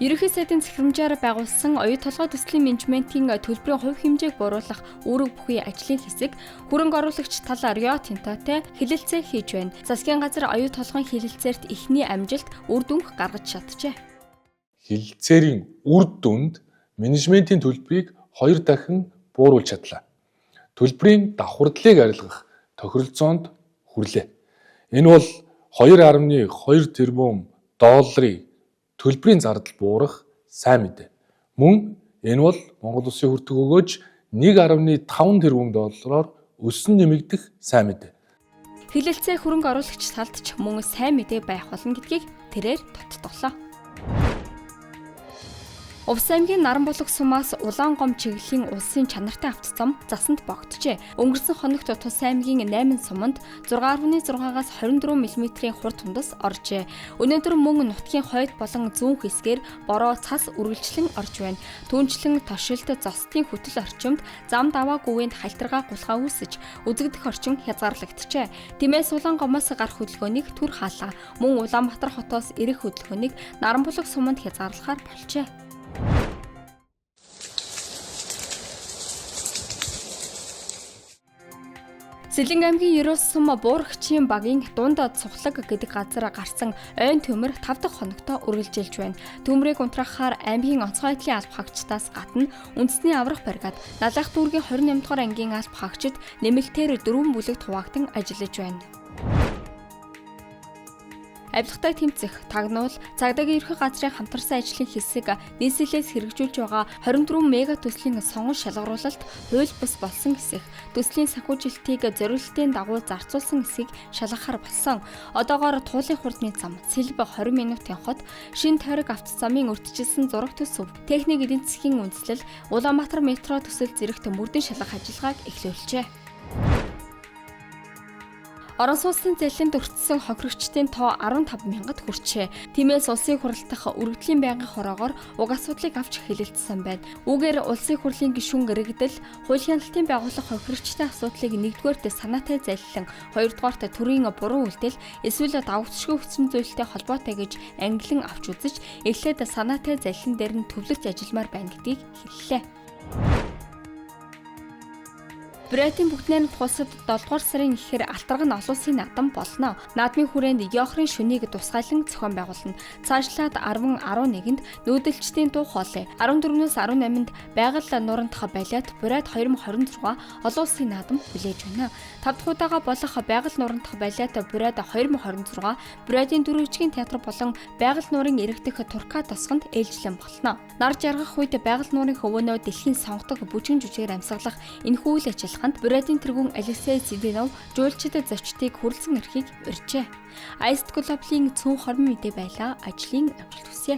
Ерөнхий сайдын захирамжаар байгуулсан оюу толгой төслийн менежментийн төлбөрийн хувь хэмжээг бууруулах үүрэг бүхий ажлын хэсэг хөрөнгө оруулагч тал Рио Тинтотой хэлэлцээ хийж байна. Засгийн газар оюу толгойн хэлэлцээрт эхний амжилт үр дүнг гаргаж чаджээ. Хэлэлцээрийн үр дүнд менежментийн төлбөрийг 2 дахин бууруулж чадлаа. Төлбөрийн давхардлыг арилгах тохиролцоонд хүрлээ. Энэ бол 2.2 тэрбум долларын төлбөрийн зардал буурах сайн мэдээ. Мөн энэ бол Монгол Улсын хүртэг өгөөж 1.5 тэрбум доллараар өссөн нэмэгдэх сайн мэдээ. Хэлэлцээ хөрөнгө оруулагч талд ч мөн сайн мэдээ байх болно гэдгийг тэрээр тоттолоо. Увс аймгийн Наранбулаг сумаас Улаан гом чиглэлийн улсын чанартай автозам засанд богджээ. Өнгөрсөн хоногт Тус аймгийн 8 суманд 6.6-аас 24 мм-ийн хурд тундас оржээ. Өнөөдөр мөн нутгийн хойд болон зүүн хэсгээр бороо цас үргэлжлэн орж байна. Түүнчлэн тошилд зостын хөтөл орчимд зам даваагүйнд хальтргаа гулгаа үүсэж үзэгдэх орчин хязгаарлагджээ. Тиймээс Улаан гомоос гарах хөдөлгөөнийг түр хаалаа. Мөн Улаанбаатар хотоос ирэх хөдөлгөөнийг Наранбулаг суманд хязгаарлахаар болжээ. Сэлэнг аймгийн Ерөөс сум буурагчийн багийн дундад цухлаг гэдэг газар гарсан ойн төмөр 5 дахь хоногтоо үргэлжилж байна. Төмрийг унтраахаар аймгийн онцгой байдлын алба хаагчдаас гадна үндэсний аврах бригад, Налах дүүргийн 28 дугаар ангийн алба хаагчид нэмэлтээр 4 бүлэгт хуваагдан ажиллаж байна. Авилгатай тэмцэх, тагнуул, цагдаагийн ерхий газрын хамтарсан ажлын хэсэг нийслэлээс хэрэгжүүлж байгаа 24 мега төслийн сонгон шалгаруулалт хууль бус болсон хэсэг, төслийн санхүүжилтийг зориулалтын дагуу зарцуулсан хэсгийг шалгахаар болсон. Одоогоор Туулын хурдны зам, Сэлб 20 минутын хот, Шин тойрог автозамын урьдчилсан зураг төсөв, техник эдийн засгийн үндэслэл, Улаанбаатар метро төсөл зэрэгт мөрдөн шалгах ажиллагааг эхлүүлжээ. Орон сууцны зэлэнд өртсөн хохирогчдын тоо 15 мянгад хүрчээ. Тиймээс улсын хурал дахь өргөдлийн байнгын хороогоор уг асуудлыг авч хэлэлцсэн байна. Үүгээр улсын хурлын гишүүн гэрэгдэл, хууль хяналтын байгууллага хохирогчдын асуудлыг нэгдүгээрт санаатай залилан, хоёрдугаарт төрийн буруу үйлдэл, эсвэл давгцшгүй хүчин зүйлтэй холбоотой гэж ангилан авч үзэж, эхлээд санаатай залилан дээр нь төвлөрч ажилламаар байна гэдгийг хэллээ. Брэдийн бүгд найрамдах улсад 7 дугаар сарын эхээр алтарга нь олон улсын наадам болно. Наадмын хүрээнд Йохрын шөнийг тусгайлан зохион байгуулна. Цаашлаад 10-11-нд нүүдэлчдийн дуу хоолой, 14-өөс 18-нд байгаль нурантах балет Брэд 2026 олон улсын наадам хүлээж байна. 5 дахь удаага болох байгаль нурантах балет Брэд 2026 Брэдийн дөрвөлжгийн театр болон байгаль нуурын эрэгдэх турка тосгонд ээлжлэн болно. Нар жаргах үед байгаль нуурын хөвөнөө дэлхийн сонгодог бүжгэн жүжигээр амьсгалах энэхүү үйл ажиллагаанд Брэдийн тэргүүн Алексей Зиденов жуулчид зочдыг хүрлцэн өрхийг урьжээ. Айст Глобалын цөөн хормын мэдээ байлаа. Ажлын амжилт хүсье.